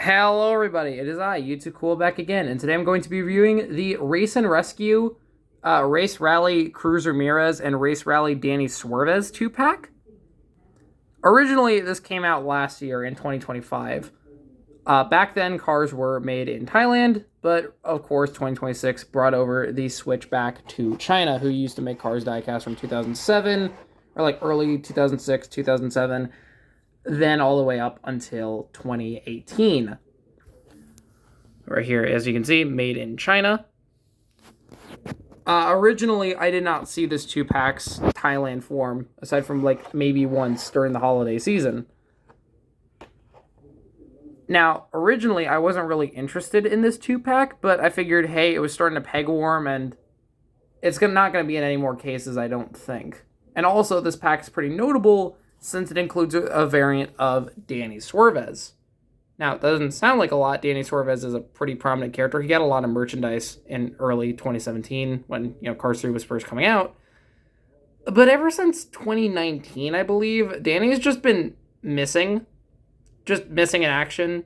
Hello everybody, it is I, YouTube Cool, back again, and today I'm going to be reviewing the Race and Rescue, Race Rally Cruz Ramirez and Race Rally Danny Suarez 2-pack. Originally, this came out last year in 2025. Back then, cars were made in Thailand, but of course 2026 brought over the switch back to China, who used to make cars diecast from 2007, or like early 2006, 2007, then all the way up until 2018. Right here, as you can see, made in China. Originally, I did not see this 2-packs Thailand form, aside from like maybe once during the holiday season. Now, originally, I wasn't really interested in this 2-pack, but I figured, hey, it was starting to peg warm, and it's not going to be in any more cases, I don't think. And also, this pack is pretty notable since it includes a variant of Danny Suarez. Now, it doesn't sound like a lot. Danny Suarez is a pretty prominent character. He got a lot of merchandise in early 2017 when, Cars 3 was first coming out. But ever since 2019, I believe, Danny's just been missing. Just missing in action.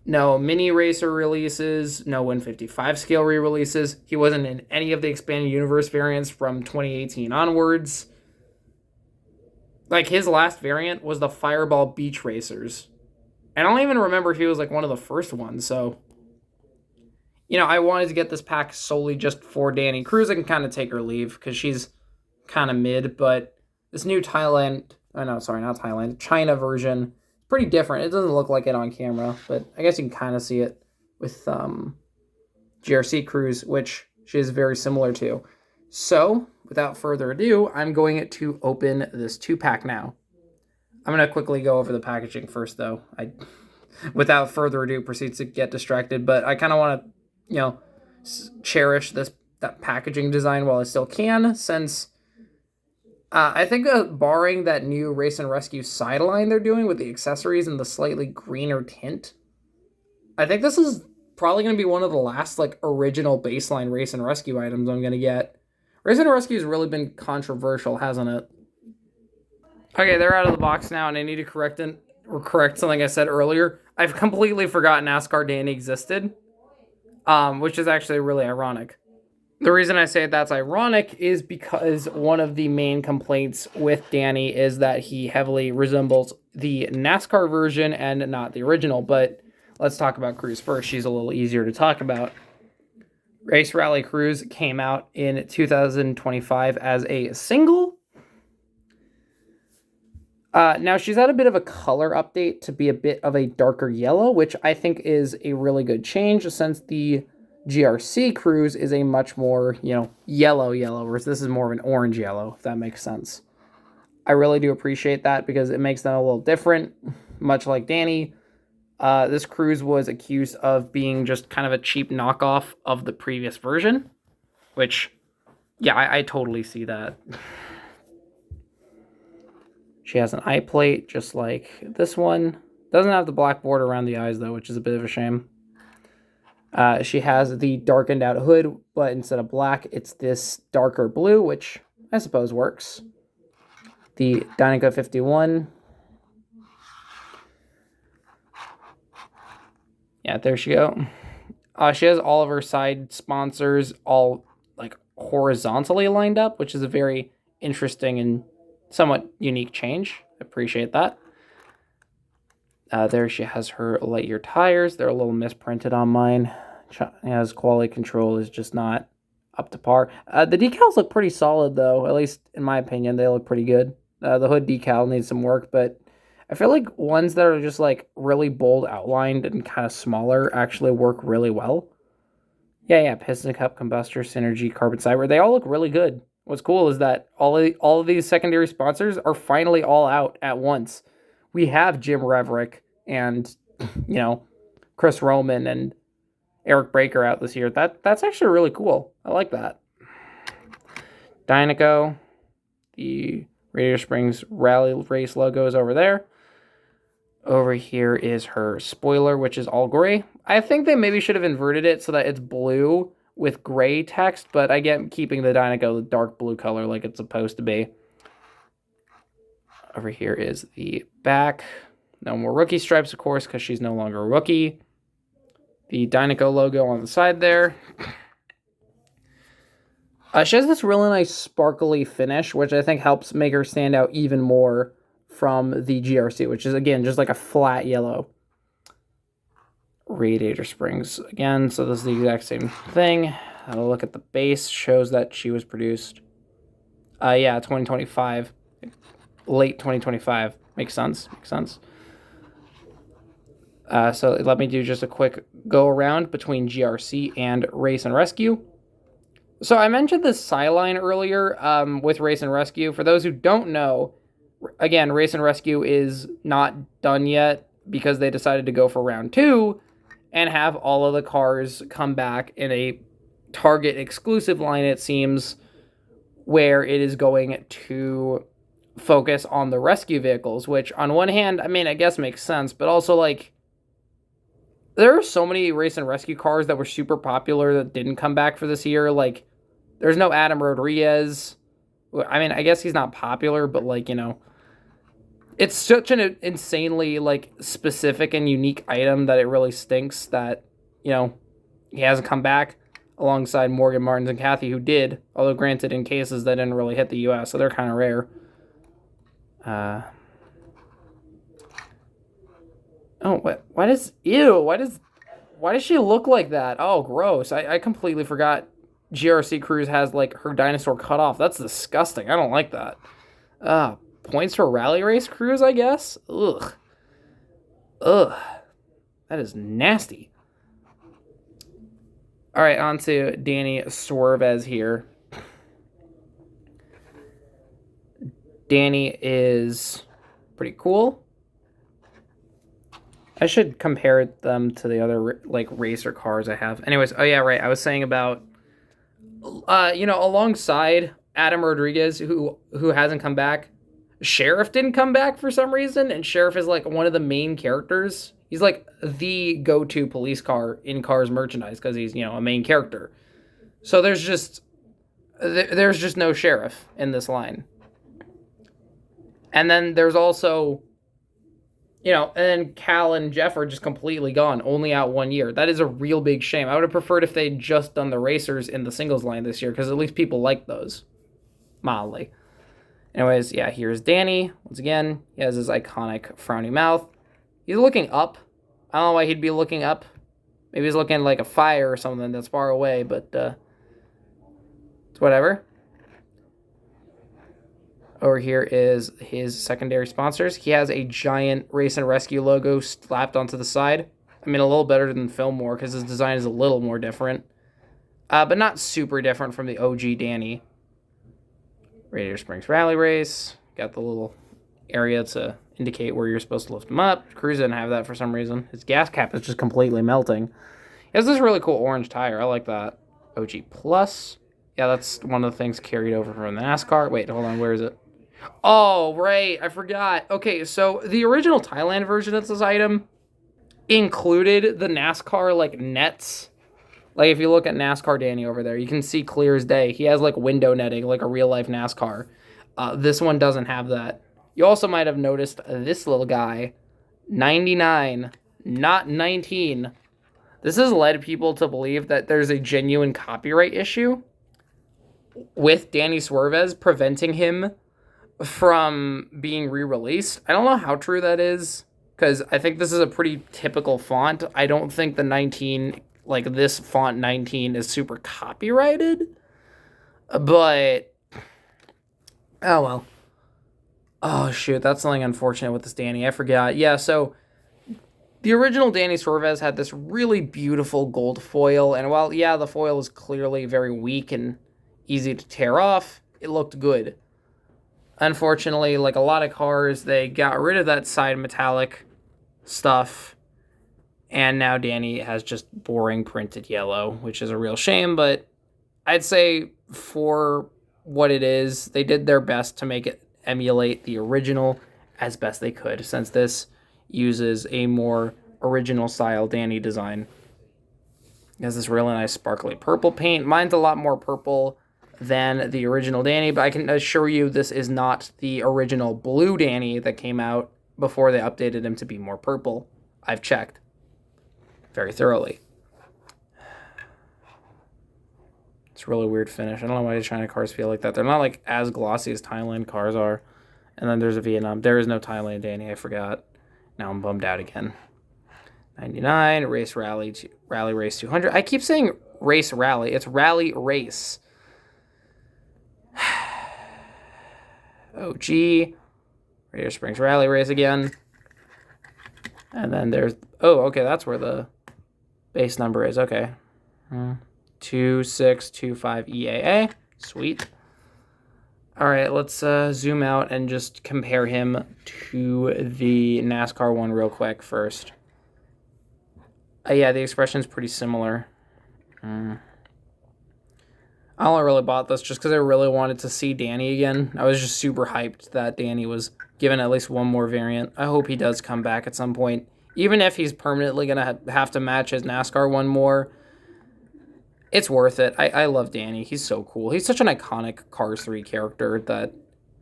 No mini racer releases, no 155 scale re-releases. He wasn't in any of the expanded universe variants from 2018 onwards. Like, his last variant was the Fireball Beach Racers. I don't even remember if he was like one of the first ones, so I wanted to get this pack solely just for Danny. Cruz, I can kind of take her leave because she's kind of mid, but this new China version, pretty different. It doesn't look like it on camera, but I guess you can kind of see it with GRC Cruz, which she is very similar to. So, without further ado, I'm going to open this 2-pack now. I'm going to quickly go over the packaging first, though. Without further ado, proceeds to get distracted, but I kind of want to, cherish that packaging design while I still can, since I think barring that new Race and Rescue sideline they're doing with the accessories and the slightly greener tint, I think this is probably going to be one of the last, original baseline Race and Rescue items I'm going to get. Race and Rescue has really been controversial, hasn't it? Okay, they're out of the box now, and I need to correct something I said earlier. I've completely forgotten NASCAR Danny existed, which is actually really ironic. The reason I say that's ironic is because one of the main complaints with Danny is that he heavily resembles the NASCAR version and not the original, but let's talk about Cruz first. She's a little easier to talk about. Race Rally Cruz came out in 2025 as a single. Now, she's had a bit of a color update to be a bit of a darker yellow, which I think is a really good change since the GRC Cruz is a much more, yellow, whereas this is more of an orange yellow, if that makes sense. I really do appreciate that because it makes them a little different, much like Danny. This Cruz was accused of being just kind of a cheap knockoff of the previous version, which, yeah, I totally see that. She has an eye plate, just like this one. Doesn't have the black border around the eyes, though, which is a bit of a shame. She has the darkened out hood, but instead of black, it's this darker blue, which I suppose works. The Dynaco 51. Yeah, there she go. She has all of her side sponsors all horizontally lined up, which is a very interesting and somewhat unique change. I appreciate that. There she has her light year tires. They're a little misprinted on mine. As quality control is just not up to par. The decals look pretty solid, though. At least in my opinion, they look pretty good. The hood decal needs some work, but I feel like ones that are just really bold outlined and kind of smaller actually work really well. Yeah, piston cup, combustor, synergy, carbon fiber. They all look really good. What's cool is that all of these secondary sponsors are finally all out at once. We have Jim Reverick and, Chris Roman and Eric Breaker out this year. That's actually really cool. I like that. Dynaco, the Radiator Springs Rally Race logo is over there. Over here is her spoiler, which is all gray. I think they maybe should have inverted it so that it's blue with gray text, but I get keeping the Dynaco the dark blue color like it's supposed to be. Over here is the back. No more rookie stripes, of course, because she's no longer a rookie. The Dynaco logo on the side there. She has this really nice sparkly finish, which I think helps make her stand out even more from the GRC, which is, again, just like a flat yellow. Radiator springs again, so this is the exact same thing. A look at the base shows that she was produced 2025, late 2025. Makes sense. So let me do just a quick go around between GRC and Race and Rescue. So I mentioned the Skyline earlier with Race and Rescue. For those who don't know, again, Race and Rescue is not done yet because they decided to go for round 2 and have all of the cars come back in a Target exclusive line, it seems, where it is going to focus on the rescue vehicles, which on one hand, I mean, I guess makes sense, but also, like, there are so many Race and Rescue cars that were super popular that didn't come back for this year. Like, there's no Adam Rodriguez. I mean, I guess he's not popular, but, like, you know, it's such an insanely, like, specific and unique item that it really stinks that, you know, he hasn't come back alongside Morgan Martins and Kathy, who did, although granted in cases that didn't really hit the U.S., so they're kind of rare. Why does she look like that? Oh, gross. I completely forgot GRC Cruz has, like, her dinosaur cut off. That's disgusting. I don't like that. Points for rally race Cruz, I guess? Ugh. That is nasty. All right, on to Danny Suarez here. Danny is pretty cool. I should compare them to the other, like, racer cars I have. Anyways, oh yeah, right. I was saying about, alongside Adam Rodriguez, who hasn't come back, Sheriff didn't come back for some reason, and Sheriff is, like, one of the main characters. He's, like, the go-to police car in Cars merchandise because he's, you know, a main character. So there's just no Sheriff in this line. And then there's also, you know, and then Cal and Jeff are just completely gone, only out 1 year. That is a real big shame. I would have preferred if they'd just done the racers in the singles line this year, because at least people like those, mildly. Anyways, yeah, here's Danny. Once again, he has his iconic frowny mouth. He's looking up. I don't know why he'd be looking up. Maybe he's looking like a fire or something that's far away, but it's whatever. Over here is his secondary sponsors. He has a giant Race and Rescue logo slapped onto the side. I mean, a little better than Fillmore because his design is a little more different. But not super different from the OG Danny. Radiator Springs Rally Race. Got the little area to indicate where you're supposed to lift him up. Cruz didn't have that for some reason. His gas cap is just completely melting. He has this really cool orange tire. I like that. OG Plus. Yeah, that's one of the things carried over from the NASCAR. Wait, hold on. Where is it? Oh, right. I forgot. Okay, so the original Thailand version of this item included the NASCAR, like, nets. Like, if you look at NASCAR Danny over there, you can see clear as day. He has, like, window netting, like a real-life NASCAR. This one doesn't have that. You also might have noticed this little guy, 99, not 19. This has led people to believe that there's a genuine copyright issue with Danny Suarez preventing him from being re-released. I don't know how true that is, because I think this is a pretty typical font. I don't think the 19, like this font 19, is super copyrighted, but oh well. Oh shoot, that's something unfortunate with this Danny. I forgot. Yeah, so the original Danny Suarez had this really beautiful gold foil, and while, yeah, the foil is clearly very weak and easy to tear off, it looked good. Unfortunately, like a lot of cars, they got rid of that side metallic stuff, and now Danny has just boring printed yellow, which is a real shame, but I'd say for what it is, they did their best to make it emulate the original as best they could, since this uses a more original style Danny design. It has this really nice sparkly purple paint. Mine's a lot more purple than the original Danny, but I can assure you this is not the original blue Danny that came out before they updated him to be more purple. I've checked very thoroughly. It's a really weird finish. I don't know why China cars feel like that. They're not like as glossy as Thailand cars are. And then there's a Vietnam. There is no Thailand, Danny. I forgot. Now I'm bummed out again. 99, race rally, rally race 200. I keep saying race rally. It's rally race. OG. Radiator Springs rally race again. And then there's... Oh, okay. That's where the base number is. Okay. 2625 EAA. Sweet. All right, let's zoom out and just compare him to the NASCAR one real quick first. Yeah, the expression's pretty similar. I only really bought this just because I really wanted to see Danny again. I was just super hyped that Danny was given at least one more variant. I hope he does come back at some point. Even if he's permanently going to have to match his NASCAR one more, it's worth it. I love Danny. He's so cool. He's such an iconic Cars 3 character that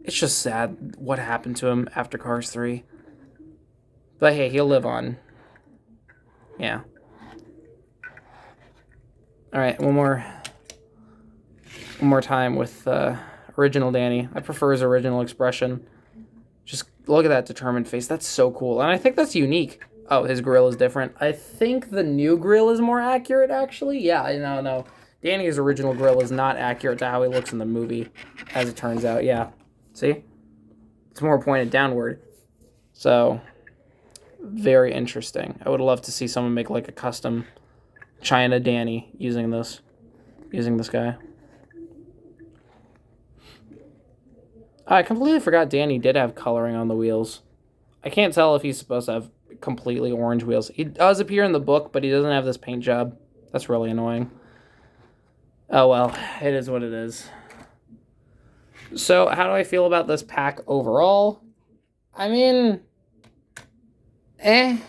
it's just sad what happened to him after Cars 3. But hey, he'll live on. Yeah. All right, one more time with original Danny. I prefer his original expression. Just look at that determined face. That's so cool. And I think that's unique. Oh, his grill is different. I think the new grill is more accurate, actually. Yeah, no. Danny's original grill is not accurate to how he looks in the movie, as it turns out. Yeah. See? It's more pointed downward. So, very interesting. I would love to see someone make like a custom China Danny using this guy. Oh, I completely forgot Danny did have coloring on the wheels. I can't tell if he's supposed to have completely orange wheels. He does appear in the book, but he doesn't have this paint job. That's really annoying. Oh well, it is what it is. So, how do I feel about this pack overall? I mean, I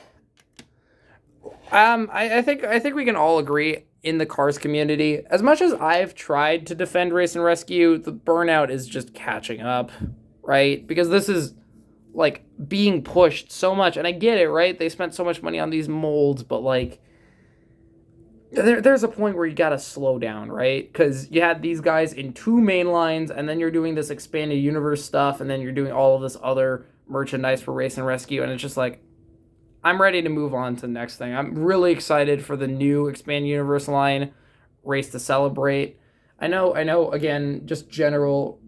think we can all agree in the Cars community, as much as I've tried to defend Race and Rescue, the burnout is just catching up, right? Because this is like being pushed so much, and I get it, right? They spent so much money on these molds, but like there's a point where you gotta slow down, right? Because you had these guys in 2 main lines, and then you're doing this expanded universe stuff, and then you're doing all of this other merchandise for Race and Rescue, and it's just like, I'm ready to move on to the next thing. I'm really excited for the new expanded universe line, Race to Celebrate. I know, again, just general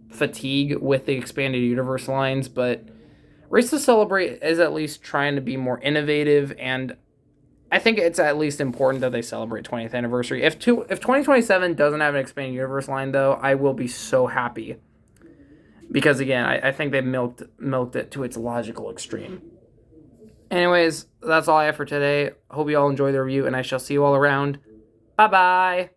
fatigue with the expanded universe lines, but Race to Celebrate is at least trying to be more innovative, and I think it's at least important that they celebrate 20th anniversary. If 2027 doesn't have an expanded universe line, though, I will be so happy. Because, again, I think they've milked it to its logical extreme. Anyways, that's all I have for today. Hope you all enjoy the review, and I shall see you all around. Bye-bye!